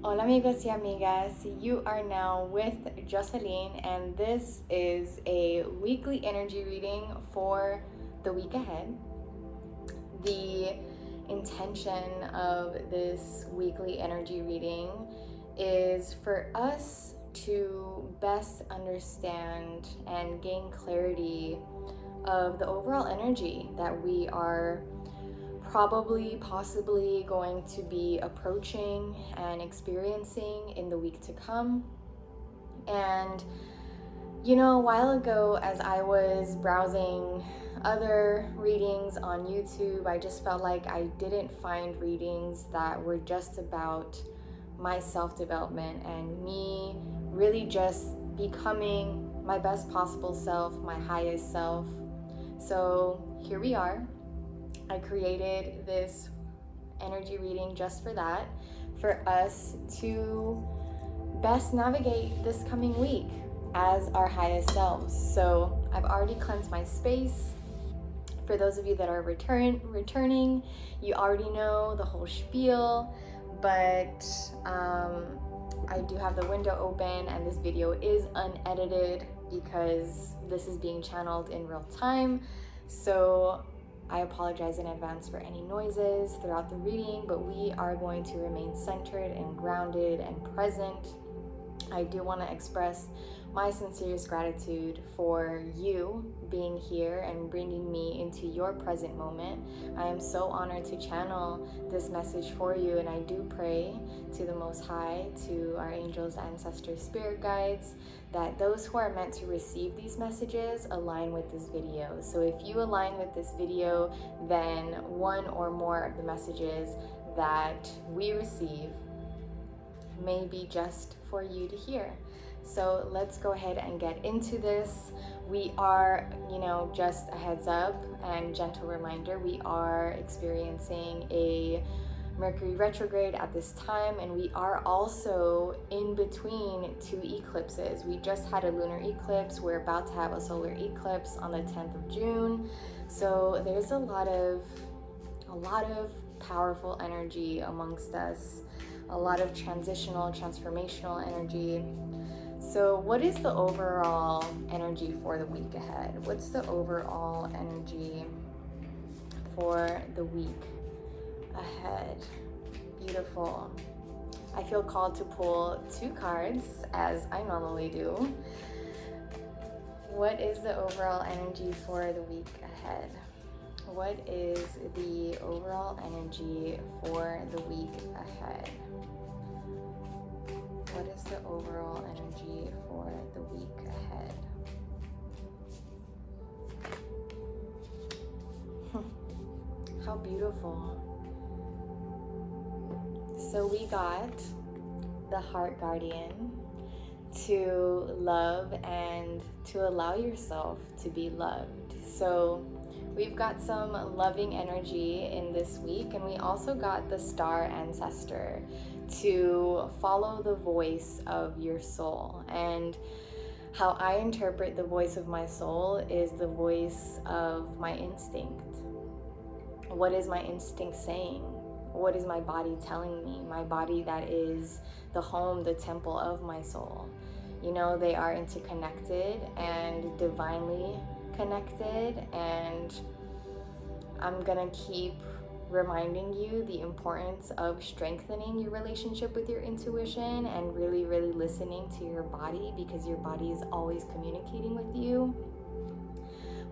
Hola amigos y amigas, you are now with Jocelyn, and this is a weekly energy reading for the week ahead. The intention of this weekly energy reading is for us to best understand and gain clarity of the overall energy that we are possibly going to be approaching and experiencing in the week to come. And a while ago, as I was browsing other readings on YouTube, I just felt like I didn't find readings that were just about my self-development and me really just becoming my best possible self, my highest self. So here we are. I created this energy reading just for that, for us to best navigate this coming week as our highest selves. So I've already cleansed my space. For those of you that are returning, you already know the whole spiel, but I do have the window open and this video is unedited because this is being channeled in real time. So I apologize in advance for any noises throughout the reading, but we are going to remain centered and grounded and present. I do want to express my sincerest gratitude for you being here and bringing me into your present moment. I am so honored to channel this message for you, and I do pray to the Most High, to our angels, ancestors, spirit guides, that those who are meant to receive these messages align with this video. So if you align with this video, then one or more of the messages that we receive may be just for you to hear. So let's go ahead and get into this. We are, just a heads up and gentle reminder, we are experiencing a Mercury retrograde at this time, and we are also in between two eclipses. We just had a lunar eclipse. We're about to have a solar eclipse on the 10th of June. So there's a lot of powerful energy amongst us, a lot of transformational energy. So what is the overall energy for the week ahead? What's the overall energy for the week ahead? Beautiful. I feel called to pull two cards, as I normally do. What is the overall energy for the week ahead? What is the overall energy for the week ahead? What is the overall energy for the week ahead? How beautiful. So we got the Heart Guardian, to love and to allow yourself to be loved. So we've got some loving energy in this week, and we also got the Star Ancestor, to follow the voice of your soul. And how I interpret the voice of my soul is the voice of my instinct. What is my instinct saying? What is my body telling me? My body that is the home, the temple of my soul. They are interconnected and divinely connected, and I'm gonna keep reminding you the importance of strengthening your relationship with your intuition and really, really listening to your body, because your body is always communicating with you.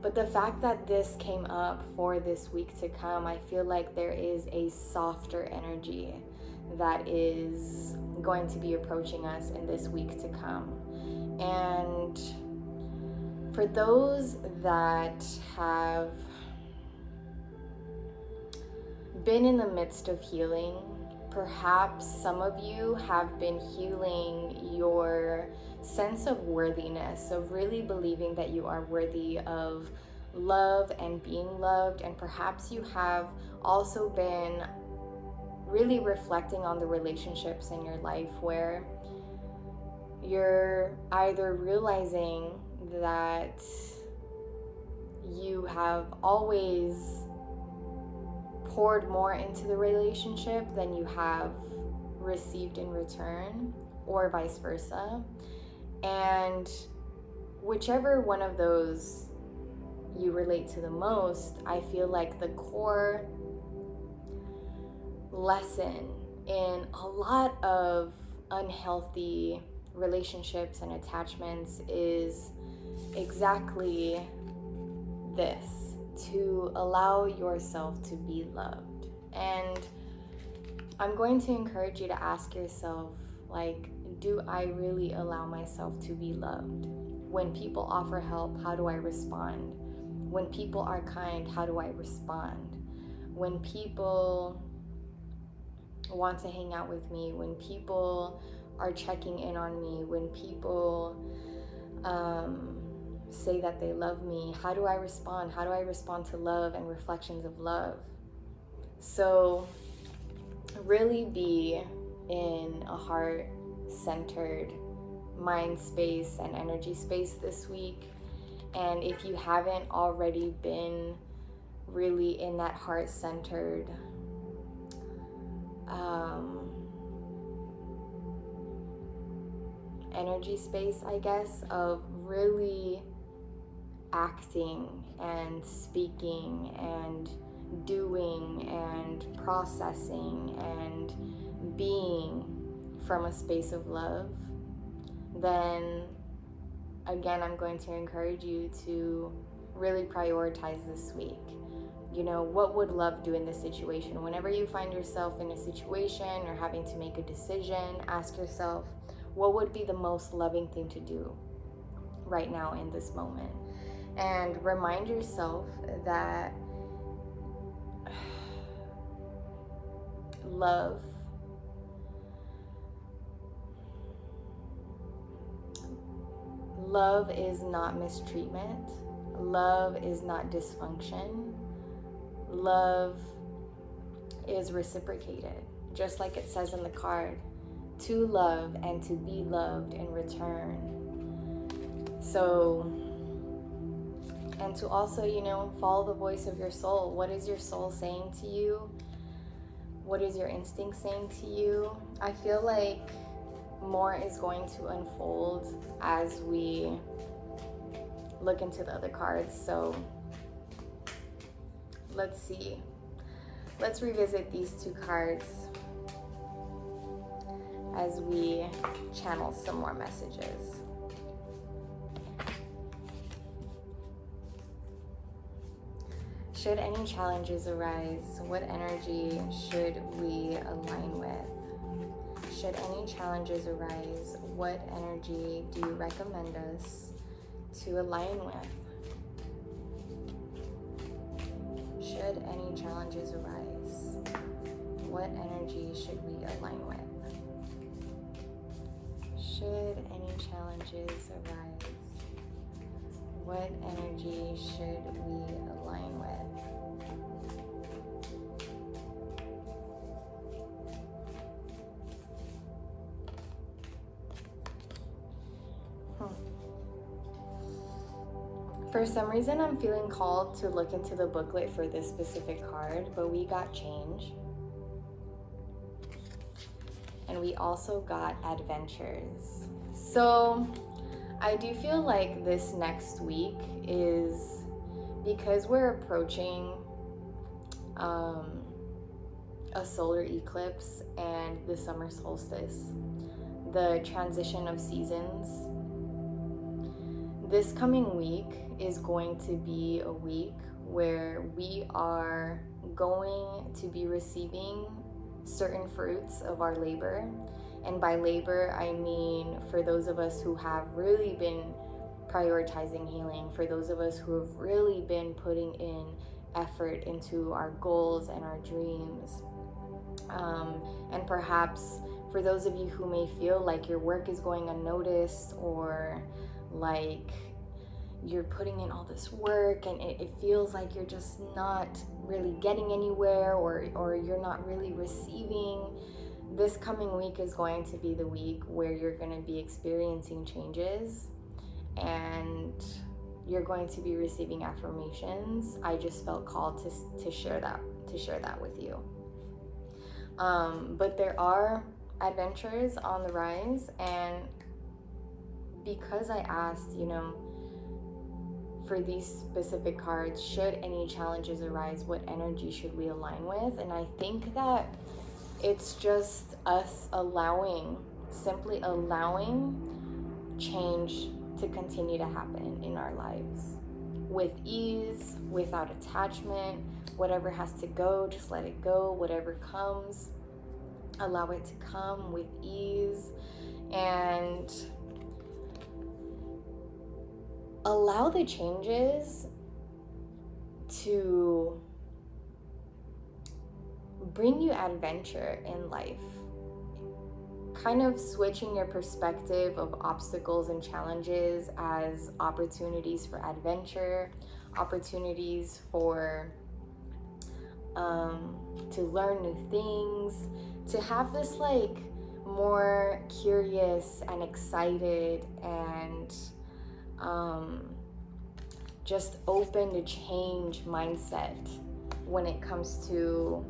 But the fact that this came up for this week to come, I feel like there is a softer energy that is going to be approaching us in this week to come. And for those that have been in the midst of healing, perhaps some of you have been healing your sense of worthiness, of really believing that you are worthy of love and being loved. And perhaps you have also been really reflecting on the relationships in your life where you're either realizing that you have always poured more into the relationship than you have received in return, or vice versa. And whichever one of those you relate to the most, I feel like the core lesson in a lot of unhealthy relationships and attachments is exactly this: to allow yourself to be loved. And I'm going to encourage you to ask yourself, like, do I really allow myself to be loved? When people offer help, how do I respond? When people are kind, how do I respond? When people want to hang out with me, when people are checking in on me, when people say that they love me, how do I respond? How do I respond to love and reflections of love? So really be in a heart-centered mind space and energy space this week. And if you haven't already been really in that heart-centered energy space, I guess, of really acting and speaking and doing and processing and being from a space of love, then again, I'm going to encourage you to really prioritize this week. You know, what would love do in this situation? Whenever you find yourself in a situation or having to make a decision, ask yourself, what would be the most loving thing to do right now in this moment? And remind yourself that love is not mistreatment. Love is not dysfunction. Love is reciprocated, just like it says in the card, to love and to be loved in return. So, and to also, you know, follow the voice of your soul. What is your soul saying to you? What is your instinct saying to you? I feel like more is going to unfold as we look into the other cards. So let's see. Let's revisit these two cards as we channel some more messages. Should any challenges arise, what energy should we align with? Should any challenges arise, what energy do you recommend us to align with? Should any challenges arise, what energy should we align with? Should any challenges arise, what energy should we align with? For some reason, I'm feeling called to look into the booklet for this specific card, but we got change. And we also got adventures. So I do feel like this next week is, because we're approaching a solar eclipse and the summer solstice, the transition of seasons. This coming week is going to be a week where we are going to be receiving certain fruits of our labor. And by labor, I mean for those of us who have really been prioritizing healing, for those of us who have really been putting in effort into our goals and our dreams. And perhaps for those of you who may feel like your work is going unnoticed, or like you're putting in all this work and it feels like you're just not really getting anywhere, or you're not really receiving, this coming week is going to be the week where you're going to be experiencing changes and you're going to be receiving affirmations. I just felt called to share that with you. But there are adventures on the rise. And because I asked, for these specific cards, should any challenges arise, what energy should we align with? And I think that it's just us simply allowing change to continue to happen in our lives with ease, without attachment. Whatever has to go, just let it go. Whatever comes, allow it to come with ease, and allow the changes to bring you adventure in life. Kind of switching your perspective of obstacles and challenges as opportunities for adventure, opportunities for to learn new things, to have this like more curious and excited and just open to change mindset when it comes to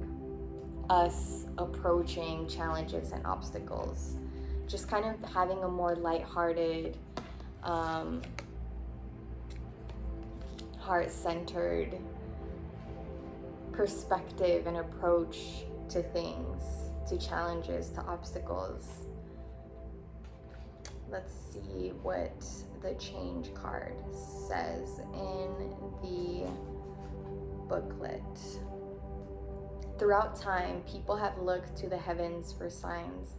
us approaching challenges and obstacles. Just kind of having a more lighthearted, heart-centered perspective and approach to things, to challenges, to obstacles. Let's see what the change card says in the booklet. Throughout time, people have looked to the heavens for signs,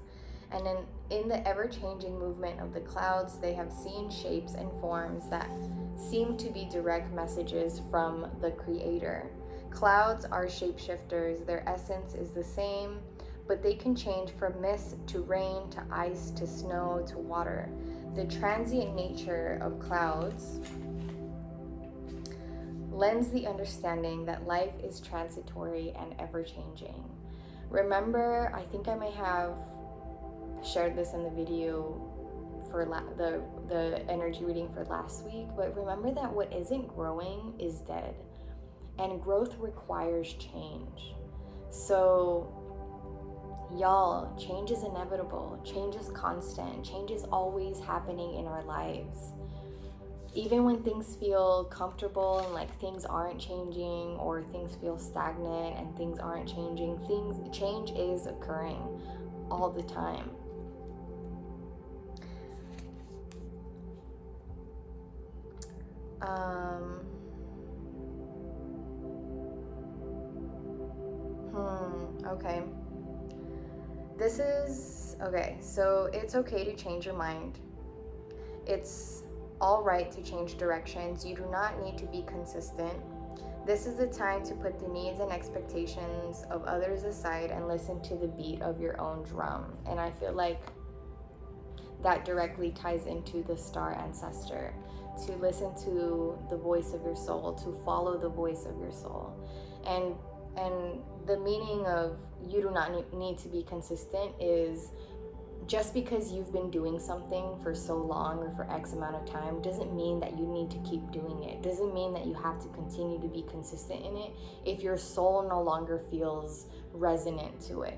and in the ever-changing movement of the clouds, they have seen shapes and forms that seem to be direct messages from the Creator. Clouds are shapeshifters. Their essence is the same, but they can change from mist to rain to ice to snow to water. The transient nature of clouds lends the understanding that life is transitory and ever-changing. Remember, I think I may have shared this in the video for the energy reading for last week, but remember that what isn't growing is dead, and growth requires change. So y'all, change is inevitable, change is constant, change is always happening in our lives. Even when things feel comfortable and like things aren't changing, or things feel stagnant and things aren't changing, change is occurring all the time. Okay. So it's okay to change your mind. It's all right to change directions. You do not need to be consistent. This is the time to put the needs and expectations of others aside and listen to the beat of your own drum. And I feel like that directly ties into the star ancestor, to listen to the voice of your soul, to follow the voice of your soul. And the meaning of you do not need to be consistent is just because you've been doing something for so long or for X amount of time doesn't mean that you need to keep doing it. Doesn't mean that you have to continue to be consistent in it if your soul no longer feels resonant to it.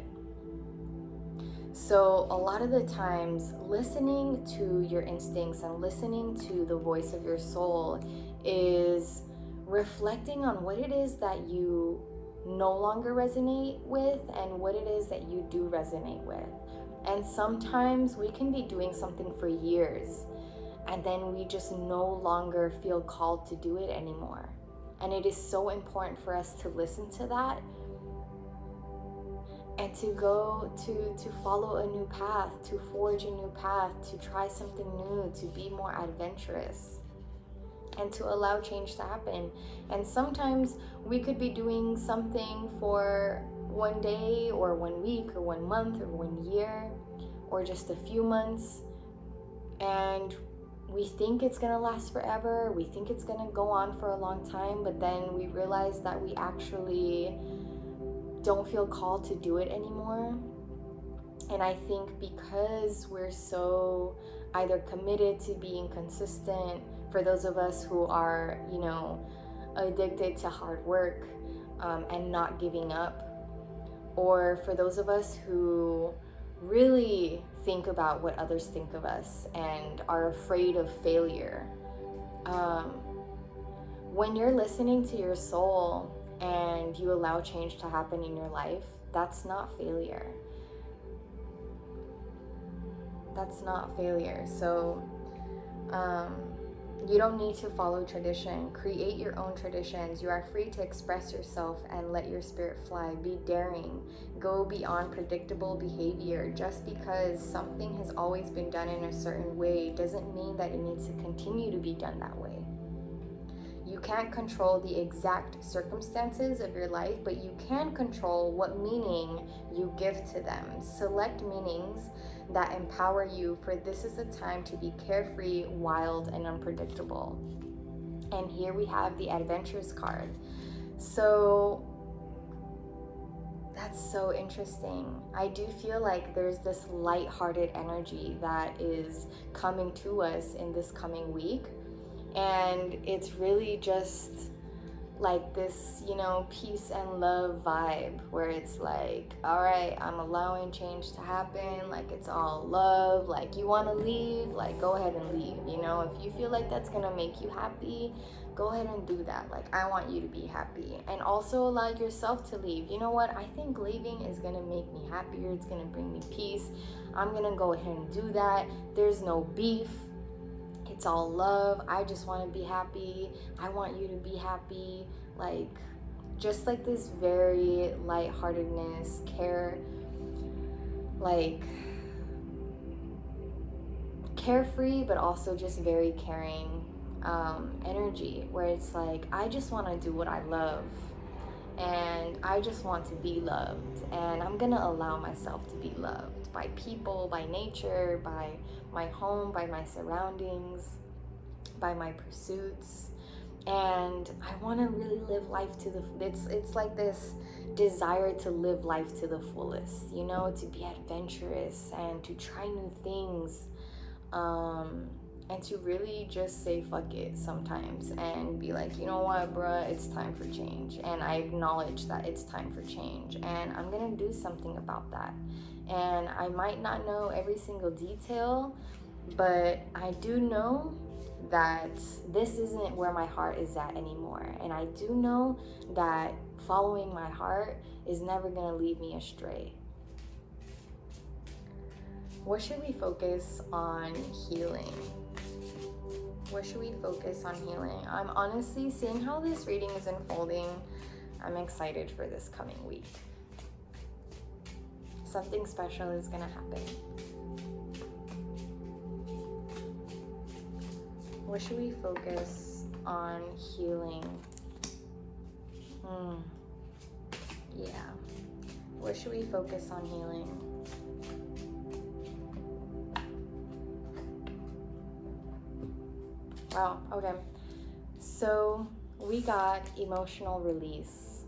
So a lot of the times, listening to your instincts and listening to the voice of your soul is reflecting on what it is that you no longer resonate with and what it is that you do resonate with. And sometimes we can be doing something for years and then we just no longer feel called to do it anymore. And it is so important for us to listen to that and to go to follow a new path, to forge a new path, to try something new, to be more adventurous, and to allow change to happen. And sometimes we could be doing something for one day or 1 week or 1 month or 1 year or just a few months, and we think it's gonna last forever, we think it's gonna go on for a long time, but then we realize that we actually don't feel called to do it anymore. And I think because we're so either committed to being consistent, for those of us who are, addicted to hard work and not giving up, or for those of us who really think about what others think of us and are afraid of failure. When you're listening to your soul and you allow change to happen in your life, that's not failure. That's not failure. So you don't need to follow tradition. Create your own traditions. You are free to express yourself and let your spirit fly. Be daring. Go beyond predictable behavior. Just because something has always been done in a certain way doesn't mean that it needs to continue to be done that way. You can't control the exact circumstances of your life, but you can control what meaning you give to them. Select meanings that empower you, for this is a time to be carefree, wild, and unpredictable. And here we have the adventures card. So that's so interesting. I do feel like there's this lighthearted energy that is coming to us in this coming week. And it's really just like this, peace and love vibe where it's like, all right, I'm allowing change to happen. Like, it's all love. Like, you want to leave, like, go ahead and leave. If you feel like that's going to make you happy, go ahead and do that. Like, I want you to be happy. And also allow yourself to leave. You know what? I think leaving is going to make me happier. It's going to bring me peace. I'm going to go ahead and do that. There's no beef. It's all love. I just want to be happy. I want you to be happy. Like, just like this very lightheartedness, care, like carefree, but also just very caring energy where it's like, I just want to do what I love. And I just want to be loved. And I'm going to allow myself to be loved by people, by nature, by my home, by my surroundings, by my pursuits. And I want to really live life to it's like this desire to live life to the fullest, to be adventurous and to try new things. And to really just say fuck it sometimes and be like, you know what, bruh, it's time for change. And I acknowledge that it's time for change. And I'm going to do something about that. And I might not know every single detail, but I do know that this isn't where my heart is at anymore. And I do know that following my heart is never going to lead me astray. What should we focus on healing? What should we focus on healing? I'm honestly seeing how this reading is unfolding. I'm excited for this coming week. Something special is gonna happen. What should we focus on healing? Yeah. What should we focus on healing? Wow, okay. So we got emotional release.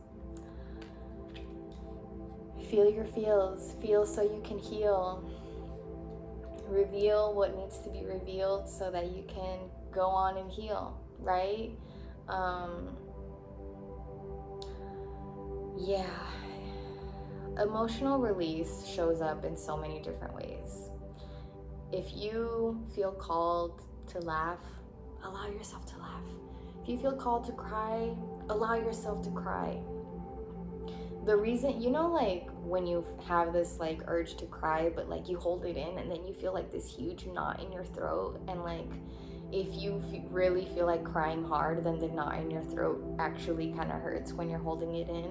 Feel your feels. Feel so you can heal. Reveal what needs to be revealed so that you can go on and heal, right? Yeah. Emotional release shows up in so many different ways. If you feel called to laugh, allow yourself to laugh. If you feel called to cry, allow yourself to cry. The reason, like when you have this like urge to cry, but like you hold it in and then you feel like this huge knot in your throat, and like if you really feel like crying hard, then the knot in your throat actually kind of hurts when you're holding it in,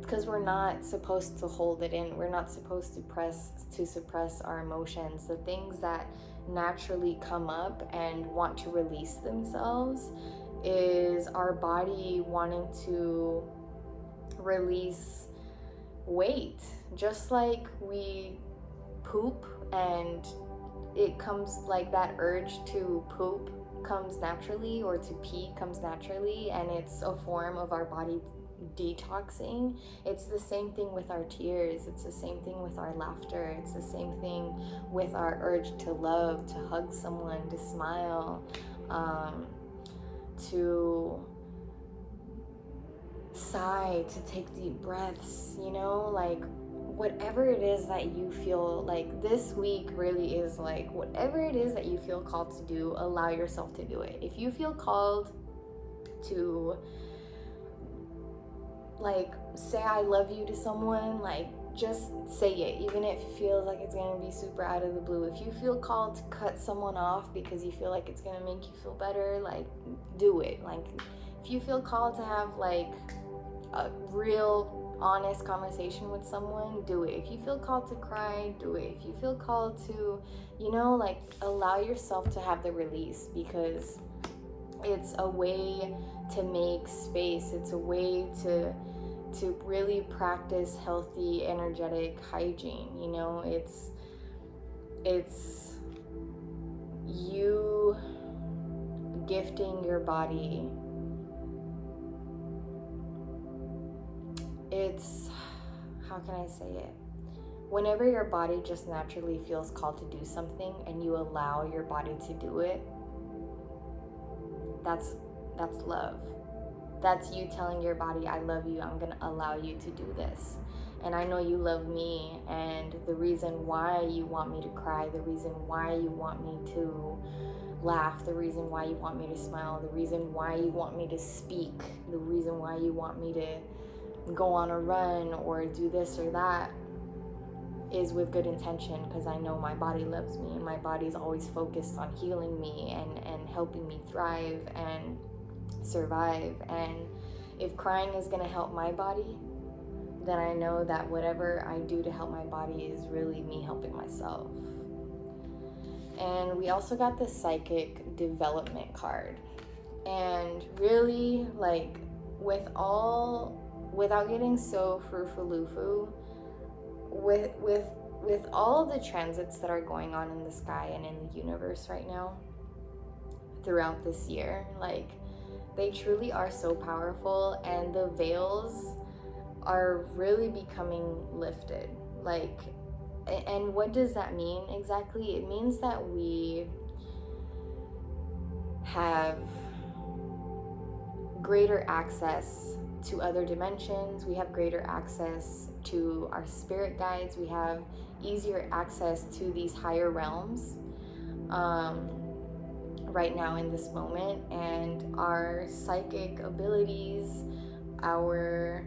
because we're not supposed to hold it in. We're not supposed to suppress our emotions. The things that naturally come up and want to release themselves is our body wanting to release weight. Just like we poop and it comes, like that urge to poop comes naturally, or to pee comes naturally, and it's a form of our body detoxing. It's the same thing with our tears. It's the same thing with our laughter. It's the same thing with our urge to love, to hug someone, to smile, to sigh, to take deep breaths, like whatever it is that you feel like this week really is like, whatever it is that you feel called to do, allow yourself to do it. If you feel called to like say I love you to someone, like just say it, even if it feels like it's gonna be super out of the blue. If you feel called to cut someone off because you feel like it's gonna make you feel better, like do it. Like if you feel called to have like a real honest conversation with someone, do it. If you feel called to cry, do it. If you feel called to, like allow yourself to have the release, because it's a way to make space. It's a way to really practice healthy energetic hygiene. It's you gifting your body. It's, how can I say it? Whenever your body just naturally feels called to do something and you allow your body to do it, that's love. That's you telling your body, I love you, I'm gonna allow you to do this. And I know you love me, and the reason why you want me to cry, the reason why you want me to laugh, the reason why you want me to smile, the reason why you want me to speak, the reason why you want me to go on a run or do this or that is with good intention, because I know my body loves me and my body's always focused on healing me and helping me thrive and survive. And if crying is going to help my body, then I know that whatever I do to help my body is really me helping myself. And we also got the psychic development card. And really, like, without getting so frou-frou-lou-fou, with all the transits that are going on in the sky and in the universe right now throughout this year, like, they truly are so powerful, and the veils are really becoming lifted. Like, and what does that mean exactly? It means that we have greater access to other dimensions. We have greater access to our spirit guides. We have easier access to these higher realms right now in this moment, and our psychic abilities, our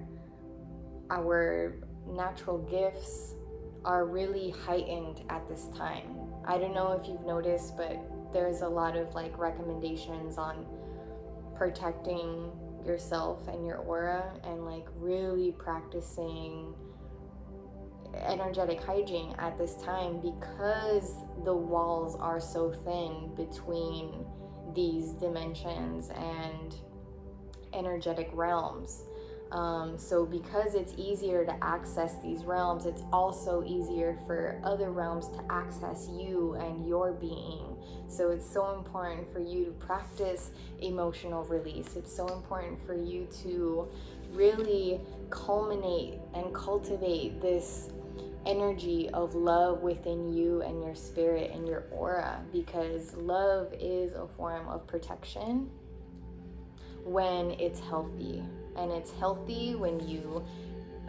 natural gifts are really heightened at this time. I don't know if you've noticed, but there's a lot of like recommendations on protecting yourself and your aura and like really practicing energetic hygiene at this time, because the walls are so thin between these dimensions and energetic realms. So because it's easier to access these realms, it's also easier for other realms to access you and your being. So it's so important for you to practice emotional release. It's so important for you to really culminate and cultivate this energy of love within you and your spirit and your aura, because love is a form of protection when it's healthy. And it's healthy when you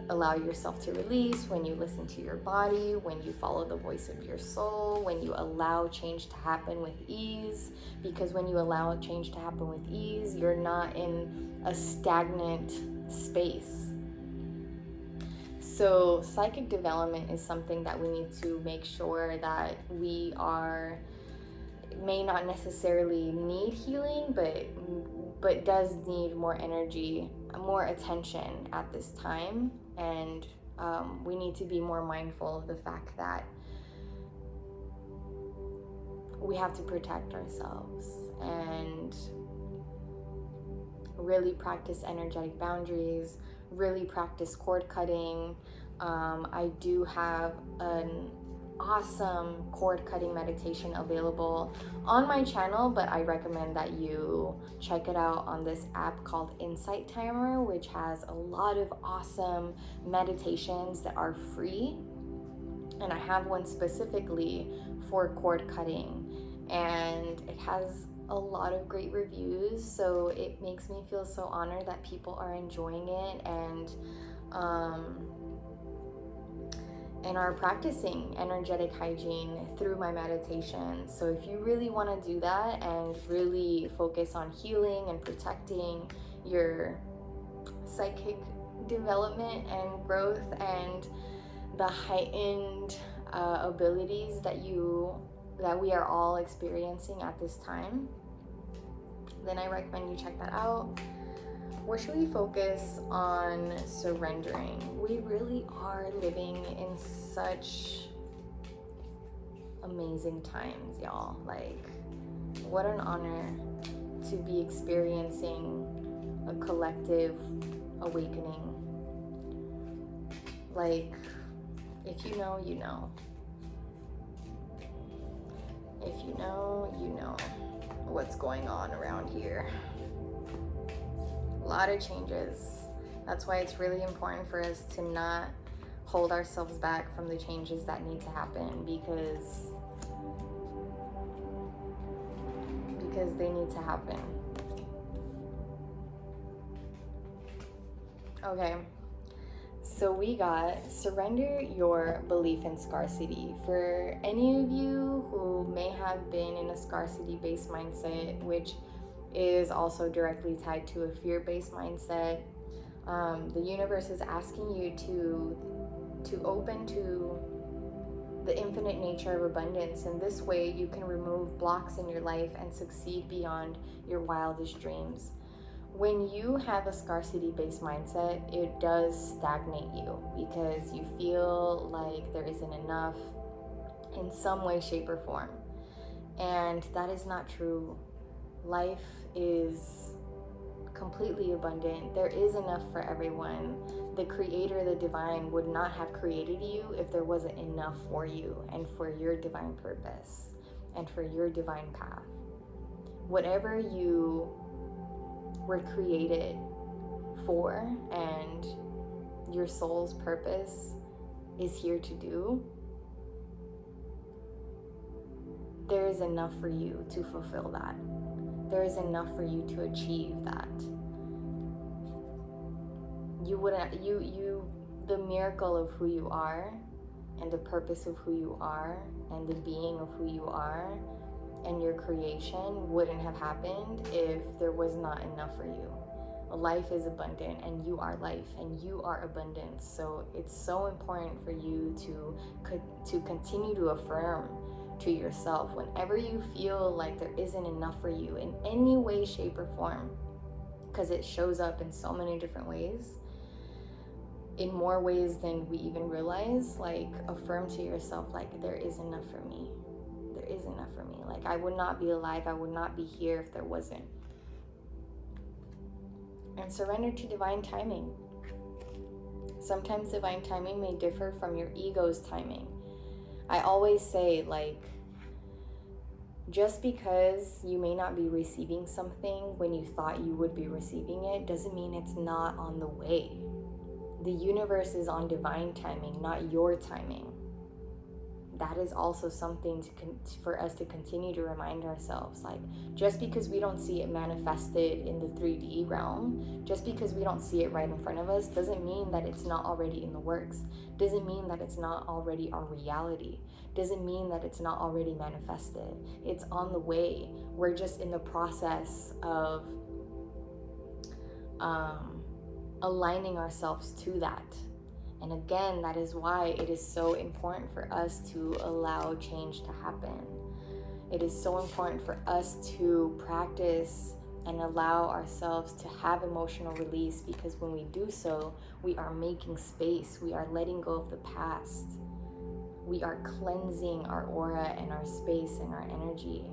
allow yourself to release, when you listen to your body, when you follow the voice of your soul, when you allow change to happen with ease. Because when you allow change to happen with ease, you're not in a stagnant space. So psychic development is something that we need to make sure that we may not necessarily need healing, but does need more energy, more attention at this time. And we need to be more mindful of the fact that we have to protect ourselves and really practice energetic boundaries, really practice cord cutting. I do have an awesome cord cutting meditation available on my channel, but I recommend that you check it out on this app called Insight Timer, which has a lot of awesome meditations that are free. And I have one specifically for cord cutting, and it has a lot of great reviews, so it makes me feel so honored that people are enjoying it. And and are practicing energetic hygiene through my meditation. So if you really want to do that and really focus on healing and protecting your psychic development and growth and the heightened abilities that we are all experiencing at this time, then I recommend you check that out. Where should we focus on surrendering? We really are living in such amazing times, y'all. Like, what an honor to be experiencing a collective awakening. Like, if you know, you know. If you know, you know what's going on around here. A lot of changes. That's why it's really important for us to not hold ourselves back from the changes that need to happen, because they need to happen. Okay, so we got surrender your belief in scarcity. For any of you who may have been in a scarcity-based mindset, which is also directly tied to a fear-based mindset, the universe is asking you to open to the infinite nature of abundance. And this way you can remove blocks in your life and succeed beyond your wildest dreams. When you have a scarcity-based mindset, it does stagnate you because you feel like there isn't enough in some way, shape, or form. And that is not true. Life is completely abundant. There is enough for everyone. The creator, the divine, would not have created you if there wasn't enough for you and for your divine purpose and for your divine path. Whatever you were created for and your soul's purpose is here to do, there is enough for you to fulfill that. There is enough for you to achieve that. The miracle of who you are and the purpose of who you are and the being of who you are and your creation wouldn't have happened if there was not enough for you. Life is abundant and you are life and you are abundance. So it's so important for you to continue to affirm to yourself whenever you feel like there isn't enough for you in any way, shape, or form, because it shows up in so many different ways, in more ways than we even realize. Like, affirm to yourself, like, there is enough for me. There is enough for me. Like, I would not be alive, I would not be here if there wasn't. And surrender to divine timing. Sometimes divine timing may differ from your ego's timing. I always say, like, just because you may not be receiving something when you thought you would be receiving it doesn't mean it's not on the way. The universe is on divine timing, not your timing. That is also something for us to continue to remind ourselves. Like, just because we don't see it manifested in the 3D realm, just because we don't see it right in front of us, doesn't mean that it's not already in the works. Doesn't mean that it's not already our reality. Doesn't mean that it's not already manifested. It's on the way. We're just in the process of aligning ourselves to that. And again, that is why it is so important for us to allow change to happen. It is so important for us to practice and allow ourselves to have emotional release, because when we do so, we are making space. We are letting go of the past. We are cleansing our aura and our space and our energy.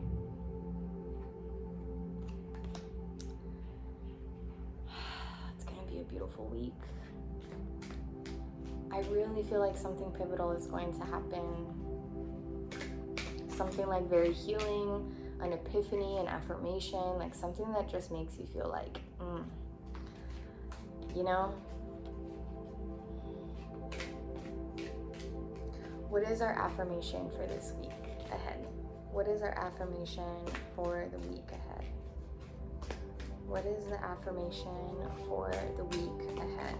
It's gonna be a beautiful week. I really feel like something pivotal is going to happen. Something like very healing, an epiphany, an affirmation, like something that just makes you feel like, you know? What is our affirmation for this week ahead? What is our affirmation for the week ahead? What is the affirmation for the week ahead?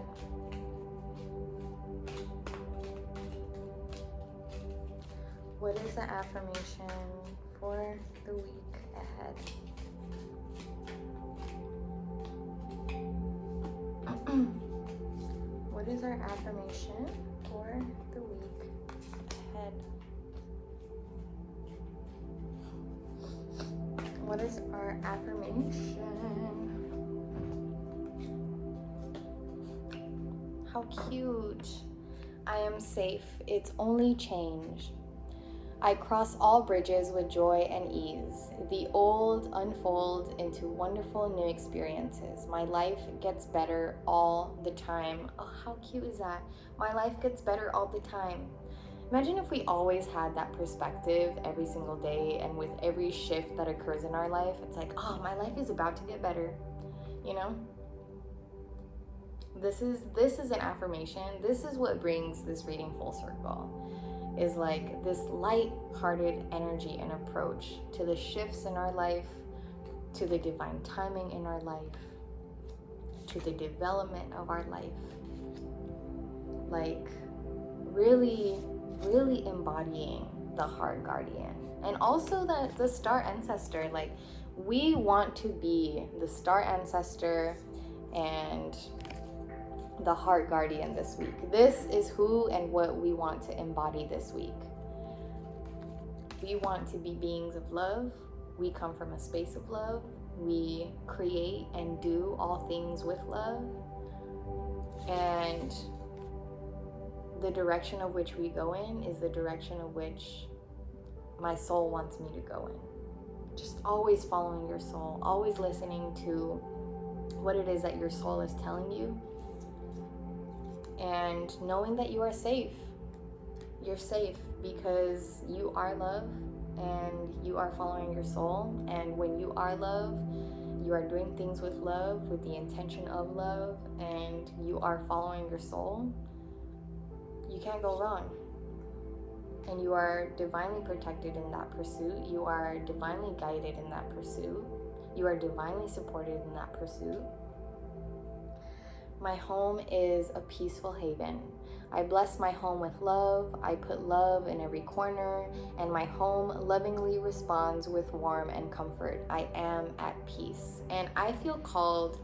What is the affirmation for the week ahead? What is our affirmation for the week ahead? What is our affirmation? How cute. I am safe. It's only change. I cross all bridges with joy and ease. The old unfolds into wonderful new experiences. My life gets better all the time. Oh, how cute is that? My life gets better all the time. Imagine if we always had that perspective every single day, and with every shift that occurs in our life, it's like, oh, my life is about to get better, you know? This is an affirmation. This is what brings this reading full circle. Is like this light-hearted energy and approach to the shifts in our life, to the divine timing in our life, to the development of our life. Like really, really embodying the heart guardian. And also the star ancestor. Like, we want to be the star ancestor and the heart guardian this week. This is who and what we want to embody this week. We want to be beings of love. We come from a space of love. We create and do all things with love. And the direction of which we go in is the direction of which my soul wants me to go in. Just always following your soul, always listening to what it is that your soul is telling you. And knowing that you are safe. You're safe because you are love and you are following your soul. And when you are love, you are doing things with love, with the intention of love, and you are following your soul. You can't go wrong. And you are divinely protected in that pursuit. You are divinely guided in that pursuit. You are divinely supported in that pursuit. My home is a peaceful haven. I bless my home with love. I put love in every corner, and my home lovingly responds with warmth and comfort. I am at peace. And I feel called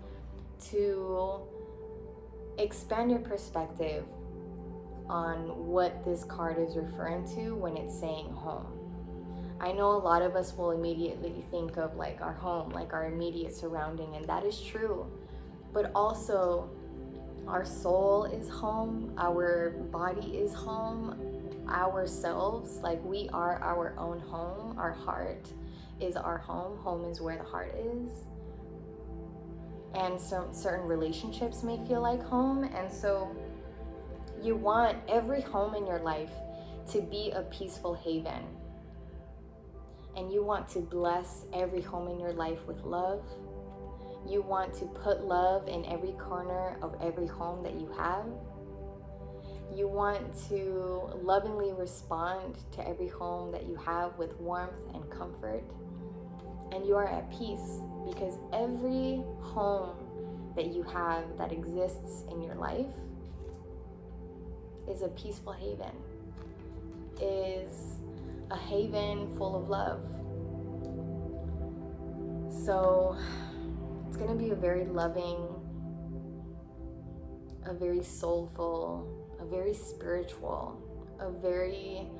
to expand your perspective on what this card is referring to when it's saying home. I know a lot of us will immediately think of like our home, like our immediate surrounding, and that is true. But also, our soul is home, our body is home, our selves, like we are our own home. Our heart is our home. Home is where the heart is. And some certain relationships may feel like home. And so you want every home in your life to be a peaceful haven. And you want to bless every home in your life with love. You want to put love in every corner of every home that you have. You want to lovingly respond to every home that you have with warmth and comfort. And you are at peace because every home that you have that exists in your life is a peaceful haven, is a haven full of love. So it's going to be a very loving, a very soulful, a very spiritual, a very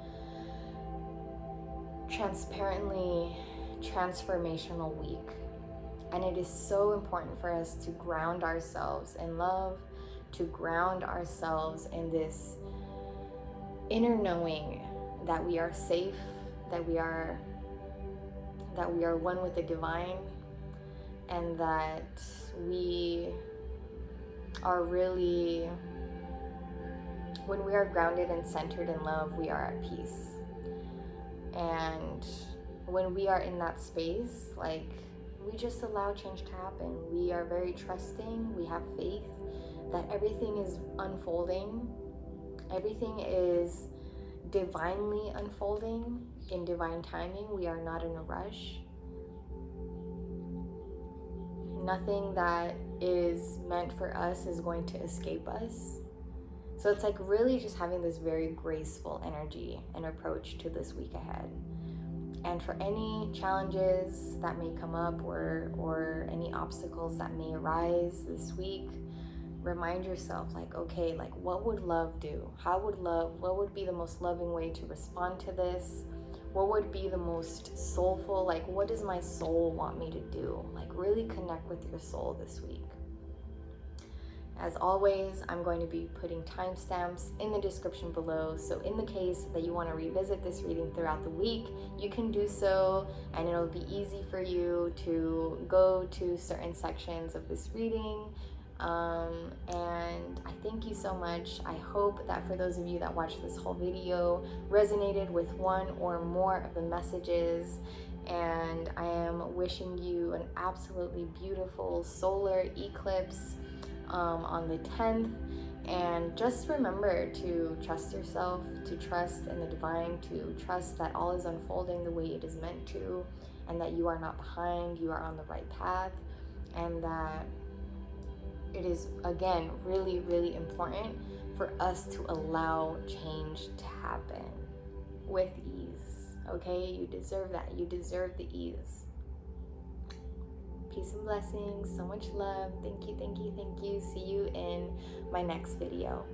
transparently transformational week. And it is so important for us to ground ourselves in love, to ground ourselves in this inner knowing that we are safe, that we are one with the divine, and that we are really, when we are grounded and centered in love, we are at peace. And when we are in that space, like, we just allow change to happen. We are very trusting. We have faith that everything is unfolding. Everything is divinely unfolding in divine timing. We are not in a rush. Nothing that is meant for us is going to escape us. So it's like really just having this very graceful energy and approach to this week ahead. And for any challenges that may come up or any obstacles that may arise this week, remind yourself, like, okay, like what would love do? What would be the most loving way to respond to this? What would be the most soulful? Like, what does my soul want me to do? Like, really connect with your soul this week. As always, I'm going to be putting timestamps in the description below, so in the case that you want to revisit this reading throughout the week, you can do so, and it'll be easy for you to go to certain sections of this reading. And I thank you so much. I hope that for those of you that watched this whole video resonated with one or more of the messages, and I am wishing you an absolutely beautiful solar eclipse on the 10th. And just remember to trust yourself, to trust in the divine, to trust that all is unfolding the way it is meant to, and that you are not behind, you are on the right path, and that it is, again, really, really important for us to allow change to happen with ease. Okay, you deserve that. You deserve the ease. Peace and blessings, so much love. Thank you, thank you, thank you. See you in my next video.